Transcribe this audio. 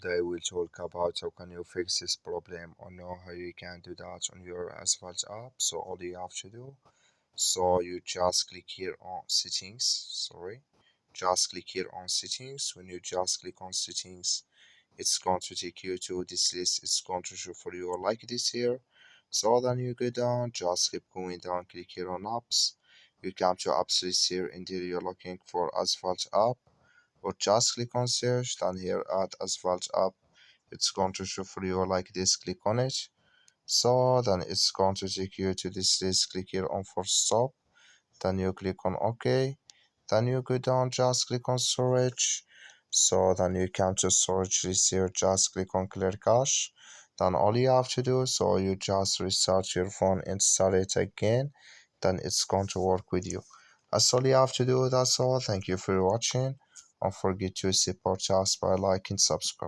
today we'll talk about how can you fix this problem or know how you can do that on your Asphalt app. So all you have to do, so you just click here on settings. Just click here on settings. When you just click on settings, it's going to take you to this list. It's going to show for you like this here. So then you go down, just keep going down, click here on apps. You come to apps list here, and here you're looking for Asphalt app, or just click on search. Then here add Asphalt app, it's going to show for you like this. Click on it. So then it's going to take you to this list. Click here on for stop. Then you click on OK. Then you go down, just click on storage. So then you come to storage list here, just click on clear cache. Then all you have to do, so you just restart your phone, install it again, then it's going to work with you. That's all you have to do. That's all. Thank you for watching. Don't forget to support us by liking, subscribe.